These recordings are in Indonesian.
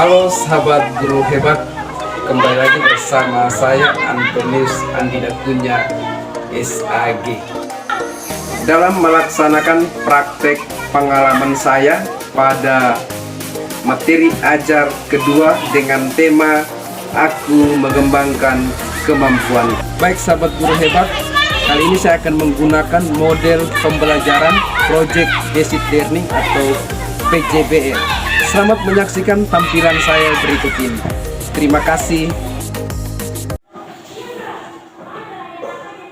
Halo sahabat guru hebat, kembali lagi bersama saya Antonius Andi Datunya SAG. Dalam melaksanakan praktek pengalaman saya pada materi ajar kedua dengan tema Aku Mengembangkan Kemampuan. Baik sahabat guru hebat, kali ini saya akan menggunakan model pembelajaran Project Based Learning atau PJBL. Selamat menyaksikan tampilan saya berikut ini. Terima kasih.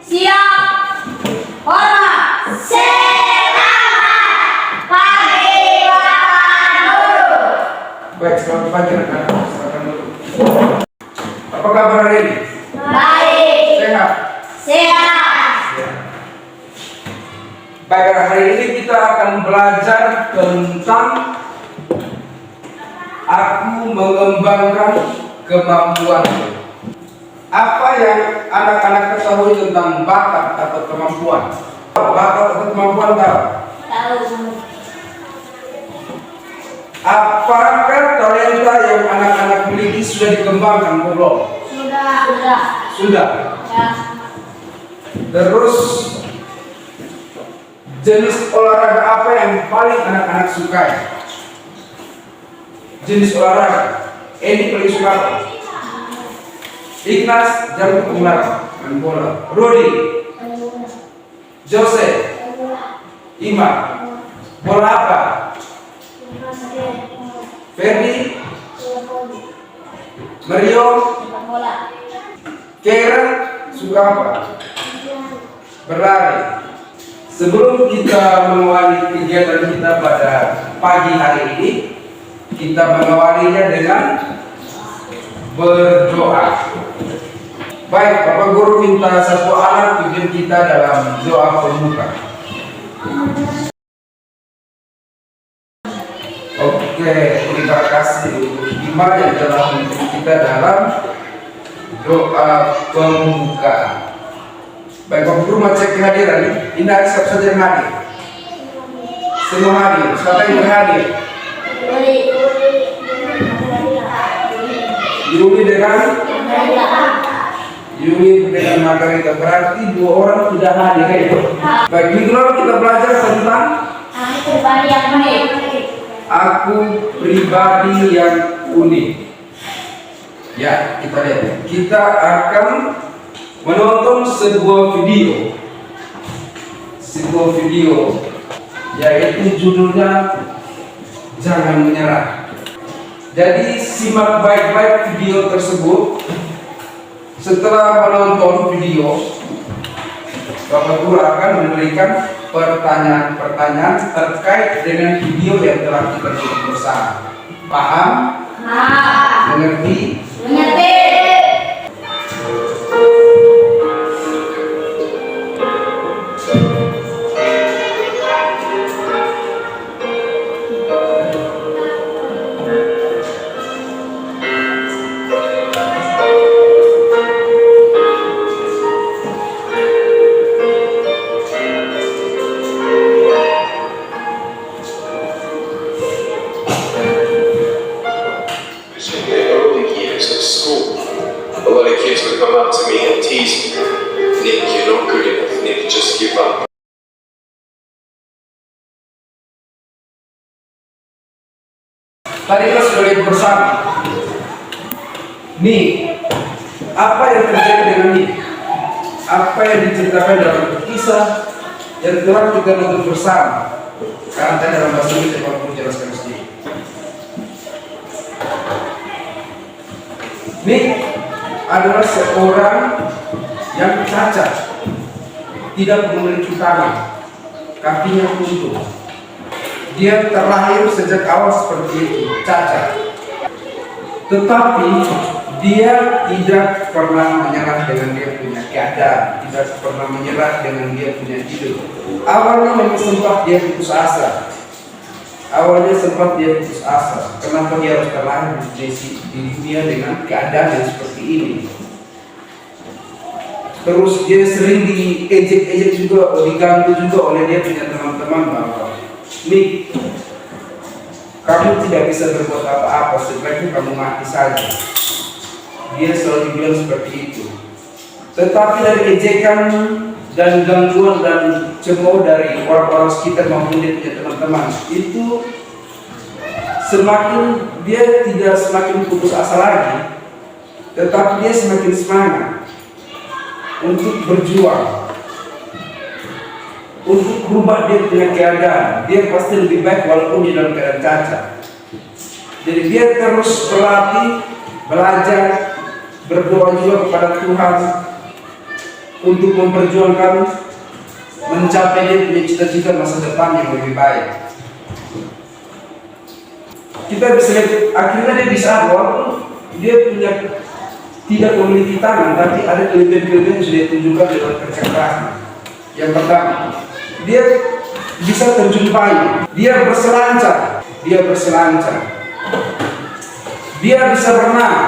Siap, hormat, selamat pagi Bapak Guru. Baik, selamat pagi rekan-rekan. Silakan dulu. Apa kabar hari ini? Baik, Sehat? sehat. Baik, hari ini kita akan belajar tentang Aku Mengembangkan Kemampuan. Apa yang anak-anak ketahui tentang bakat atau kemampuan? Bakat atau kemampuan tahu? Tahu. Apakah talenta yang anak-anak miliki sudah dikembangkan belum? Sudah. Sudah. Ya. Terus jenis olahraga apa yang paling anak-anak sukai? Jenis olahraga. Edi paling suka apa? Ignas jago penglar main bola. Rudi, Jose, Ima, bola apa? Ferdi, Mario, Bola. Kera suka apa? Berlari. Sebelum kita mengawali kegiatan kita pada pagi hari ini, kita mengawalinya dengan berdoa. Baik, Bapak Guru minta satu alat tujuan kita dalam doa pembuka. Oke, terima kasih untuk Ima yang telah membantu kita dalam doa pembuka. Baik, Bapak Guru mau cek kehadiran. Ini ada siapa saja yang hadir? Semua hadir. Siapa yang berhadir? Yuni dengan Margarita, berarti dua orang sudah hadir ya. Baik, minggu lalu kita belajar tentang Aku Pribadi Yang Unik. Ya, kita lihat. Kita akan menonton sebuah video, yaitu judulnya Jangan Menyerah. Jadi simak baik-baik video tersebut. Setelah menonton video, Bapak Guru akan memberikan pertanyaan-pertanyaan terkait dengan video yang telah kita tonton bersama. Paham? Mengerti? Tadi kita sudah lihat bersama. Nih, apa yang terjadi dengan ini? Apa yang diceritakan dalam kisah yang telah kita nonton bersama? Karena tadi dalam bahasa Inggris Bapak Guru jelaskan sendiri. Nih adalah seorang yang cacat, tidak memiliki tangan, kakinya buntu. Dia terlahir sejak awal seperti itu, cacat. Tetapi dia tidak pernah menyerah dengan dia punya keadaan, tidak pernah menyerah dengan dia punya hidup. Awalnya memang sempat dia putus asa. Kenapa dia harus terlahir di dunia dengan keadaan yang seperti ini? Terus dia sering diejek-ejek juga, diganggu juga oleh dia punya teman-teman bahwa nih kamu tidak bisa berbuat apa-apa, sebaiknya kamu mati saja. Dia selalu bilang seperti itu. Tetapi dari ejekan dan gangguan dan cemooh dari orang-orang sekitar maupun dia punya teman-teman, itu semakin dia tidak semakin putus asa lagi, tetapi dia semakin semangat untuk berjuang, untuk berubah dia punya keadaan. Dia pasti lebih baik walaupun dia dalam keadaan cacat. Jadi dia terus berlatih, belajar, berdoa juga kepada Tuhan untuk memperjuangkan mencapai dia punya cita-cita masa depan yang lebih baik. Kita bisa lihat akhirnya dia bisa, walaupun dia punya tidak memiliki tangan, tapi ada kelebihan-kelebihan yang sudah ditunjukkan dalam kerja kerasnya. Yang pertama, dia bisa terjun payung, dia berselancar, dia bisa berenang.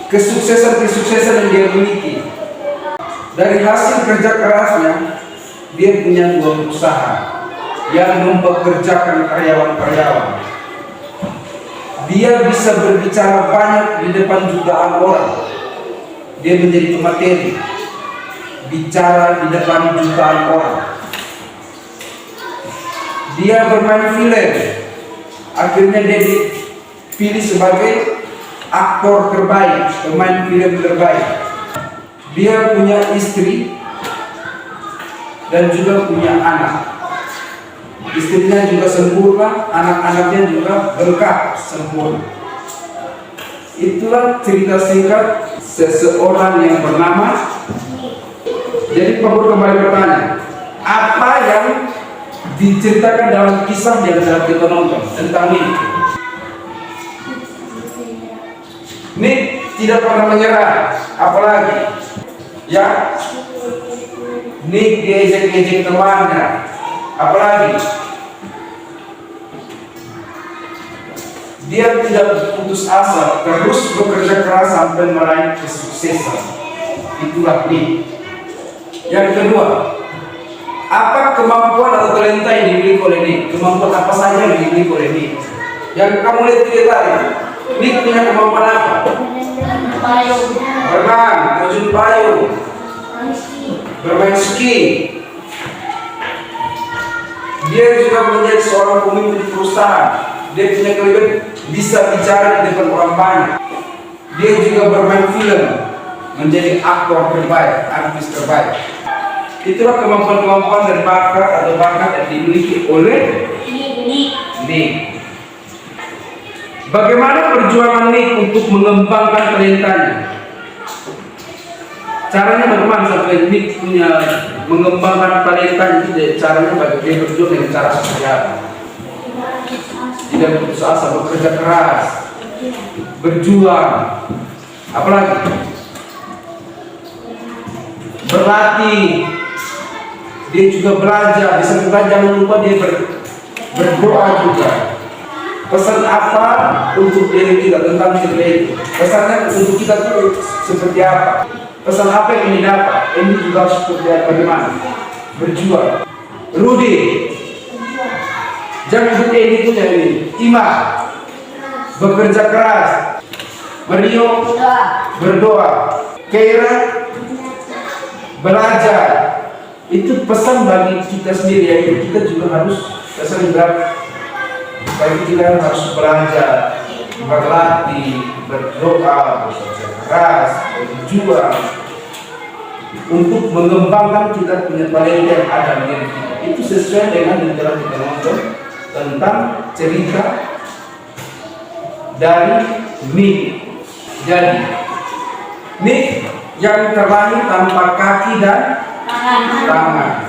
Kesuksesan yang dia miliki dari hasil kerja kerasnya, dia punya 2 usaha yang mempekerjakan karyawan-karyawan. Dia bisa berbicara banyak di depan jutaan orang. Dia menjadi pemateri, bicara di depan jutaan orang. Dia bermain film, akhirnya dia dipilih sebagai aktor terbaik, pemain film terbaik. Dia punya istri dan juga punya anak. Istrinya juga sempurna, anak-anaknya juga lengkap sempurna. Itulah cerita singkat seseorang yang bernama. Jadi Pabur kembali bertanya, apa yang diceritakan dalam kisah yang sedang kita nonton tentang Nick? Nick tidak pernah menyerah, apalagi ya, Nick diejek-ejek temannya, apalagi dia tidak putus asa, terus bekerja keras sampai meraih kesuksesan. Itulah Nick. Yang kedua, apa kemampuan atau talenta yang dimiliki oleh Nick? Kemampuan apa saja yang dimiliki oleh Nick? Yang kamu lihat tidak tadi, Nick punya kemampuan apa? Berenang, terjun payung, bermain ski. Dia juga menjadi seorang pemimpin perusahaan. Dia punya kelebihan bisa bicara di depan orang banyak. Dia juga bermain film, menjadi aktor terbaik, artis terbaik. Itulah kemampuan-kemampuan dan bakat atau bakat yang dimiliki oleh Nick. Bagaimana perjuangan Nick untuk mengembangkan talentanya? Caranya bagaimana sampai Nick punya mengembangkan talenta itu? Caranya bagaimana dia berjuang dengan cara seperti apa? Tidak putus asa, bekerja keras, berjuang, apalagi berlatih. Dia juga belajar, bisa jangan lupa dia berdoa juga. Pesan apa untuk diri kita tentang cerita itu? Pesannya untuk kita itu seperti apa? Pesan apa yang ini dapat? Ini juga seperti apa, bagaimana? Berjuang. Rudy, jangan ikut ini punya ini. Ima, bekerja keras. Mario, berdoa. Keira, belajar. Itu pesan bagi kita sendiri ya. Kita juga harus pesan juga bagi kita harus belajar, berlatih, berdoa, bekerja keras, berjuang untuk mengembangkan kita punya talenta yang ada di diri kita. Itu sesuai dengan yang telah kita nonton tentang cerita dari Nick. Jadi Nick yang terlahir tanpa kaki dan tangan.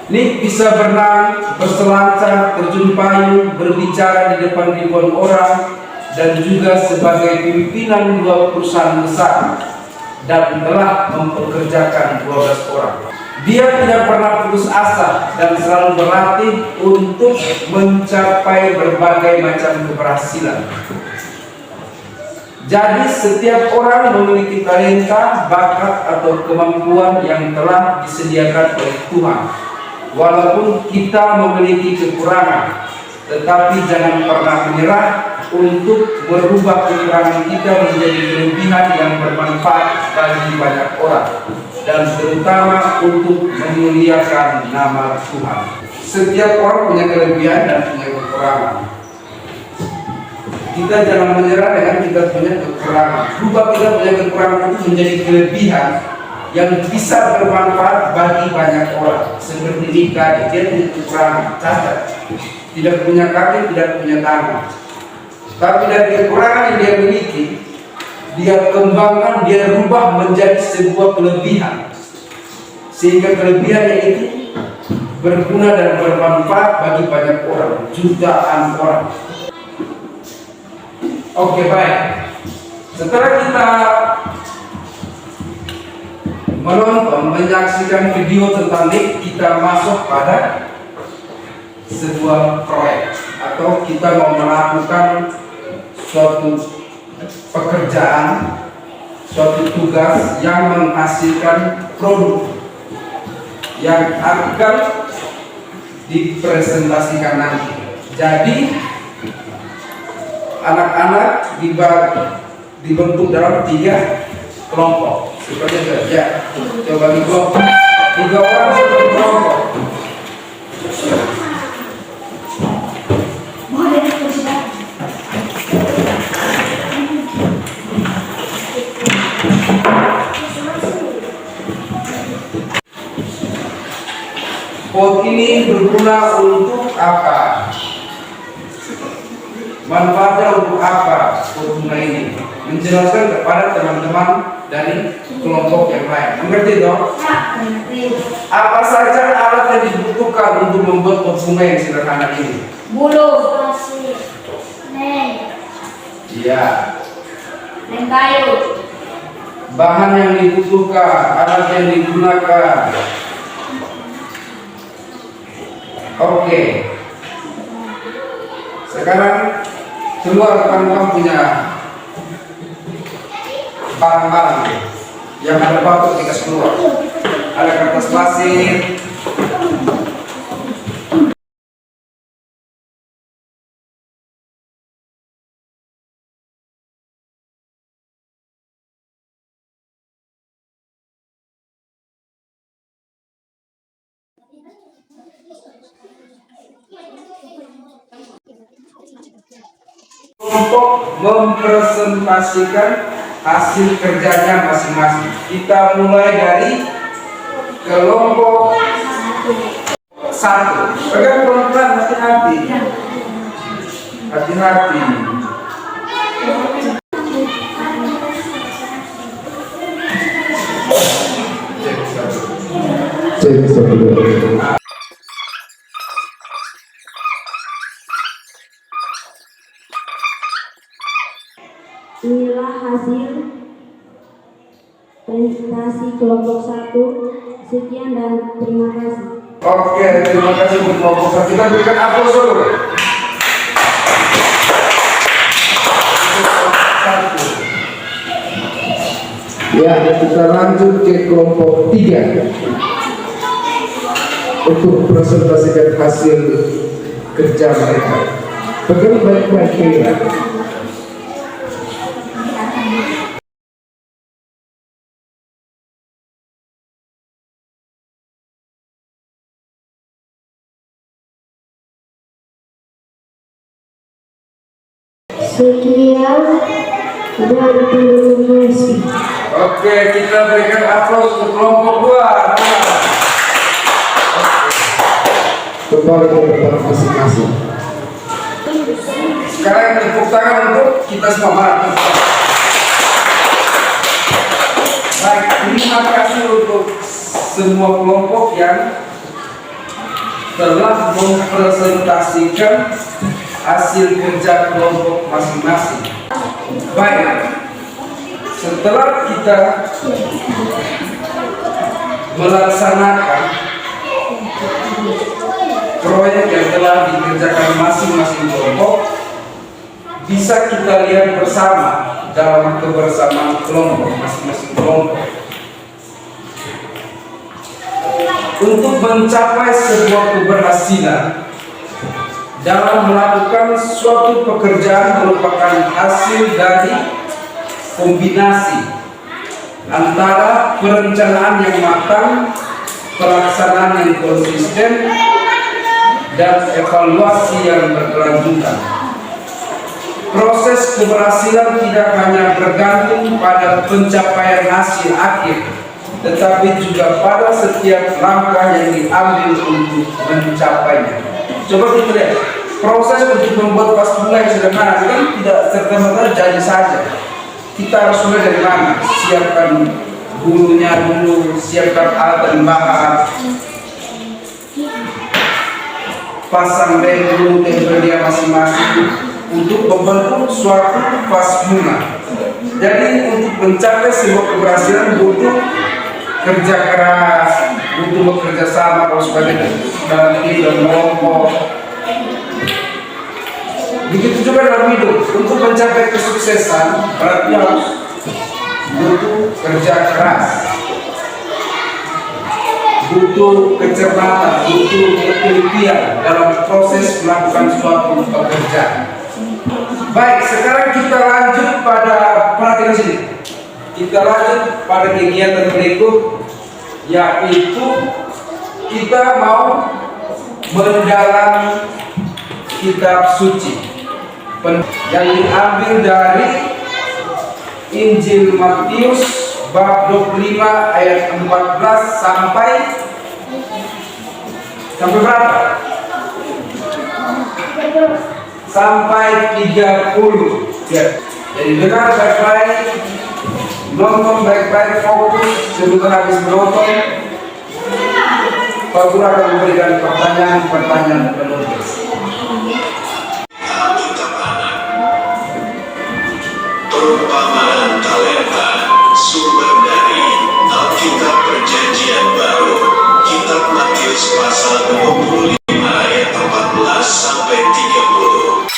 Nick bisa berenang, berselancar, terjun payung, berbicara di depan ribuan orang, dan juga sebagai pimpinan 2 perusahaan besar, dan telah mempekerjakan 12 orang. Dia tidak pernah putus asa dan selalu berlatih untuk mencapai berbagai macam keberhasilan. Jadi setiap orang memiliki talenta, bakat atau kemampuan yang telah disediakan oleh Tuhan. Walaupun kita memiliki kekurangan, tetapi jangan pernah menyerah untuk merubah kekurangan kita menjadi kelebihan yang bermanfaat bagi banyak orang, dan terutama untuk memuliakan nama Tuhan. Setiap orang punya kelebihan dan punya kekurangan. Kita jangan menyerah dengan kita punya kekurangan. Rubah kita punya kekurangan itu menjadi kelebihan yang bisa bermanfaat bagi banyak orang. Seperti Mika, dia punya kekurangan, cacat, tidak punya kaki, tidak punya tangan. Tapi dari kekurangan yang dia miliki, dia kembangkan, dia rubah menjadi sebuah kelebihan, sehingga kelebihannya itu berguna dan bermanfaat bagi banyak orang, jutaan orang. Oke, baik. Setelah kita menonton, menyaksikan video tentang Nick, kita masuk pada sebuah proyek, atau kita mau melakukan suatu pekerjaan, suatu tugas yang menghasilkan produk yang akan dipresentasikan nanti. Jadi anak-anak dibentuk dalam 3 kelompok seperti itu ya. Coba di kelompok 3 orang satu kelompok. Pot ini berguna untuk apa? Manfaatnya untuk apa? Pot bunga ini menjelaskan kepada teman-teman dari kelompok yang lain. Mengerti dong? Apa saja alat yang dibutuhkan untuk membuat pot bunga yang sederhana ini? Bulu, pasir, lem, Iya. lem kayu, Bahan yang dibutuhkan, alat yang digunakan. Oke. Sekarang keluar teman-teman punya barang-barang yang ada batu dikasih keluar. Ada kertas pasir, untuk mempresentasikan hasil kerjanya masing-masing. Kita mulai dari kelompok 1. Pegang pelan-pelan, hati-hati. Hati-hati. Cek satu. Inilah hasil presentasi kelompok 1. Sekian dan terima kasih. Oke, terima kasih untuk kelompok 1. Kita berikan aplaus dulu. Ya, kita lanjut ke kelompok 3 untuk presentasikan hasil kerja mereka. Pegang baik-baik ya. Sekian dan terima kasih. Oke, kita berikan aplaus untuk kelompok 2. Kembali ke tempat masing-masing. Sekarang tepuk tangan untuk kita semua. Baik, terima kasih untuk semua kelompok yang telah mempresentasikan hasil kerja kelompok masing-masing. Baik, setelah kita melaksanakan proyek yang telah dikerjakan masing-masing kelompok, bisa kita lihat bersama dalam kebersamaan kelompok masing-masing kelompok. Untuk mencapai sebuah keberhasilan dalam melakukan suatu pekerjaan merupakan hasil dari kombinasi antara perencanaan yang matang, pelaksanaan yang konsisten, dan evaluasi yang berkelanjutan. Proses keberhasilan tidak hanya bergantung pada pencapaian hasil akhir, tetapi juga pada setiap langkah yang diambil untuk mencapainya. Coba kita lihat, proses untuk membuat vas bunga yang sederhana kan tidak serta-merta jadi saja. Kita harus mulai dari mana? Siapkan bulunya dulu, siapkan alat dan bahan, pasang lem dulu tempel dia masing-masing untuk membentuk suatu vas bunga. Jadi untuk mencapai sebuah keberhasilan butuh kerja keras, butuh bekerja sama kalau sebagai dalam ini dan kelompok. Begitu juga dalam hidup, untuk mencapai kesuksesan berarti harus butuh kerja keras, butuh kecermatan, butuh ketelitian dalam proses melakukan suatu pekerjaan. Baik, sekarang kita lanjut pada perhatian sini. Kita lanjut pada kegiatan berikut, yaitu kita mau mendalami kitab suci yang diambil dari Injil Matius bab 25 ayat 14 sampai berapa? Sampai 30. Ya. Jadi dengar baik-baik, nonton baik-baik, fokus. Sebelum habis menonton, Pak Guru akan memberikan pertanyaan-pertanyaan penulis. Perumpamaan talenta sumber dari Alkitab Perjanjian Baru, Kitab Matius pasal 25 ayat 14 sampai 30.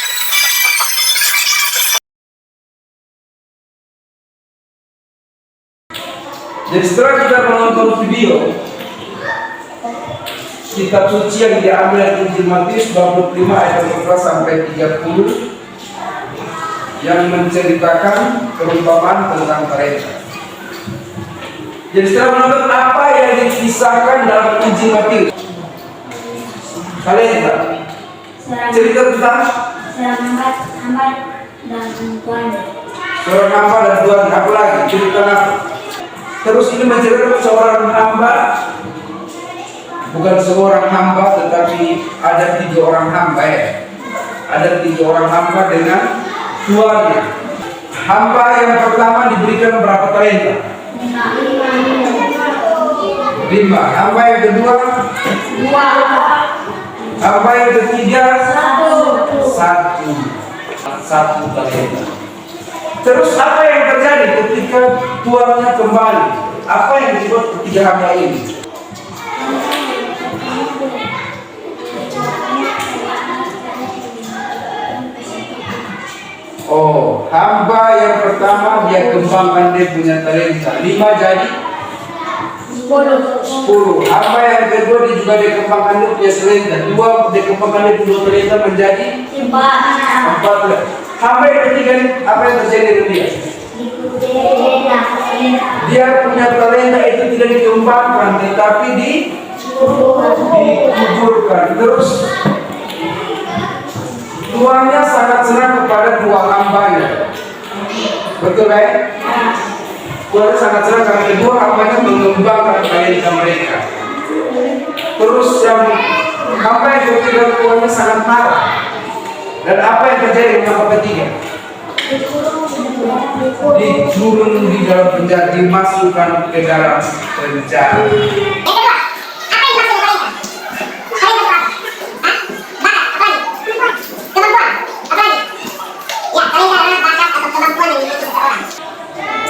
Jadi setelah kita menonton video kitab suci yang diambil dari Injil Matius bab 25 ayat 14 sampai 30 yang menceritakan perumpamaan tentang talenta. Jadi setelah menonton apa yang dikisahkan dalam Injil Matius, talenta, cerita tentang hamba dan tuannya. seorang hamba dan tuan, apa lagi? Cerita apa? Terus ini menceritakan seorang hamba, bukan seorang hamba, tetapi ada 3 orang hamba ya. Ada 3 orang hamba dengan tuannya. Hamba yang pertama diberikan berapa talenta? 5. Hamba yang kedua? 2. Hamba yang ketiga? 1. 1 talenta. Terus apa yang terjadi ketika tuannya kembali? Apa yang disebut ketiga hamba ini? Oh, hamba yang pertama dia kembangkan dia punya talenta 5 jadi 10. Hamba yang kedua dia juga dia kembangkan dia punya talenta 2, dia kembangkan dia punya talenta menjadi 4. Hamba yang ketiga apa yang terjadi dengan dia? Dia punya talenta itu tidak dikembangkan tetapi dikuburkan. Terus tuannya sangat senang kepada 2 hambanya. Betul ya? Tuannya sangat senang karena kedua hambanya mengembangkan talenta mereka. Terus yang hamba yang ketiga tuannya sangat marah. Dan apa yang terjadi dengan hamba ketiga? Dikurung di dalam penjara, dimasukkan ke dalam penjara.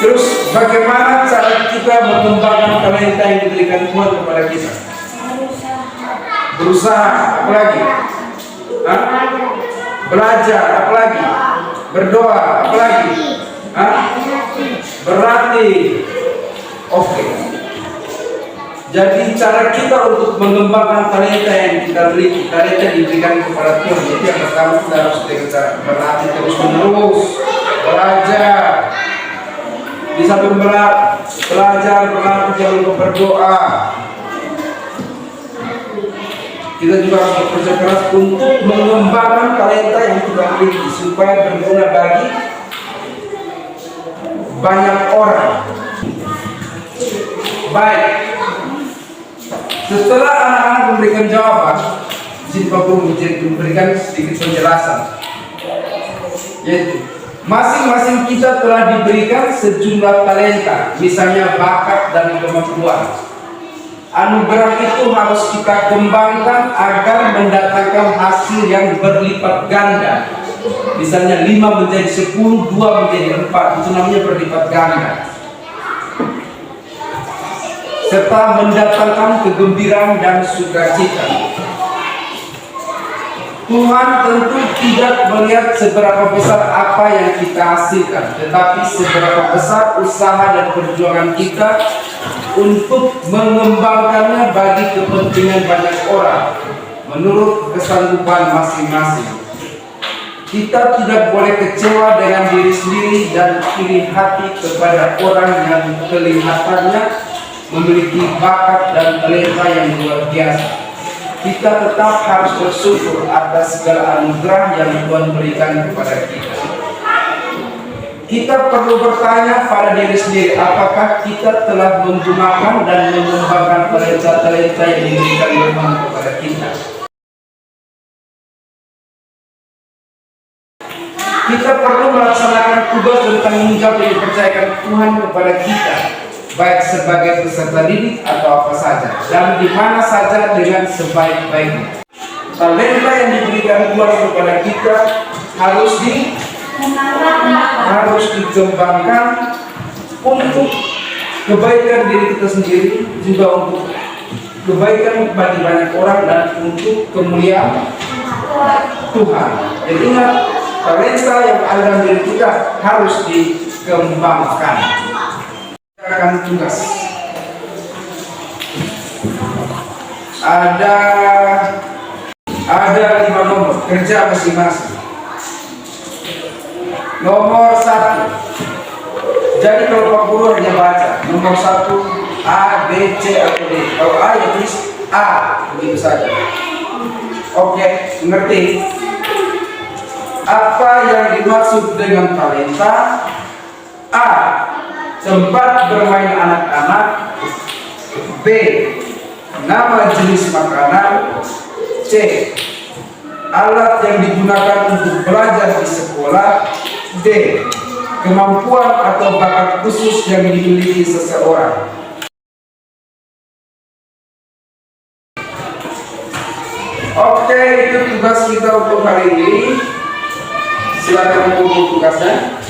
Terus bagaimana cara kita mengembangkan talenta yang diberikan Tuhan kepada kita? Berusaha, apa lagi? Hah? Belajar, apa lagi? Berdoa, apa lagi? Hah? Berlatih. Oke. Jadi cara kita untuk mengembangkan talenta yang kita miliki, talenta diberikan kepada Tuhan. Jadi yang pertama kita harus dengan berlatih terus menerus, belajar. Di samping belajar, berlatih, jangan lupa berdoa. Kita juga harus bekerja keras untuk mengembangkan talenta yang kita miliki supaya berguna bagi banyak orang. Baik. Setelah anak-anak memberikan jawaban, izin Pak Guru memberikan sedikit penjelasan. Yaitu, masing-masing kita telah diberikan sejumlah talenta, misalnya bakat dan kemampuan. Anugerah itu harus kita kembangkan agar mendatangkan hasil yang berlipat ganda. Misalnya 5 menjadi 10, 2 menjadi 4, itu namanya berlipat ganda. Serta mendatangkan kegembiraan dan sukacita. Tuhan tentu tidak melihat seberapa besar apa yang kita hasilkan, tetapi seberapa besar usaha dan perjuangan kita untuk mengembangkannya bagi kepentingan banyak orang menurut kesanggupan masing-masing. Kita tidak boleh kecewa dengan diri sendiri dan iri hati kepada orang yang kelihatannya memiliki bakat dan talenta yang luar biasa. Kita tetap harus bersyukur atas segala anugerah yang Tuhan berikan kepada kita. Kita perlu bertanya pada diri sendiri, apakah kita telah menggunakan dan mengembangkan talenta-talenta yang diberikan Tuhan kepada kita. Kita perlu melaksanakan tugas dan tanggung jawab yang dipercayakan Tuhan kepada kita, baik sebagai peserta didik atau apa saja, dan di mana saja dengan sebaik-baiknya. Talenta yang diberikan Tuhan kepada kita harus dikembangkan untuk kebaikan diri kita sendiri, juga untuk kebaikan bagi banyak orang dan untuk kemuliaan Tuhan. Jadi ingat, talenta yang ada dalam diri kita harus dikembangkan. Akan tugas. Ada 5 nomor kerja masing-masing. Nomor 1. Jadi kalau Pak Guru hanya baca nomor 1 A, B, C atau D. Kalau A ya tulis A, begitu saja. Oke, mengerti? Apa yang dimaksud dengan talenta? A, tempat bermain anak-anak. B, nama jenis makanan. C, alat yang digunakan untuk belajar di sekolah. D, kemampuan atau bakat khusus yang dimiliki seseorang. Oke, itu tugas kita untuk hari ini. Silakan mengumpul tugasnya.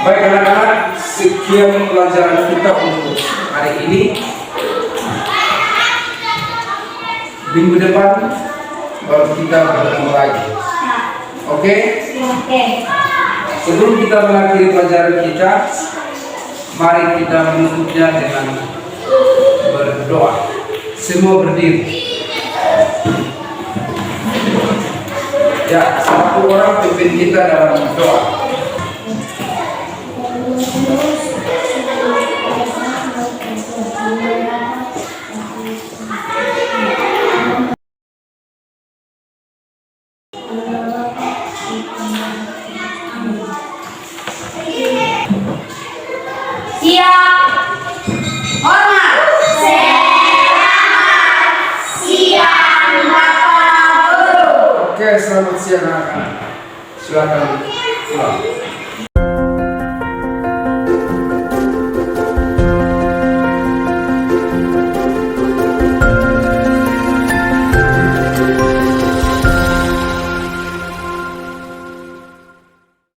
Baik anak-anak, sekian pelajaran kita untuk hari ini. Minggu depan baru kita bertemu lagi. Oke? Sebelum kita mengakhiri pelajaran kita, mari kita menutupnya dengan berdoa. Semua berdiri. Ya, satu orang pimpin kita dalam doa. Siap. Hormat. Selamat siang Bapak Guru. Oke, selamat siang anak-anak. Silakan pulang.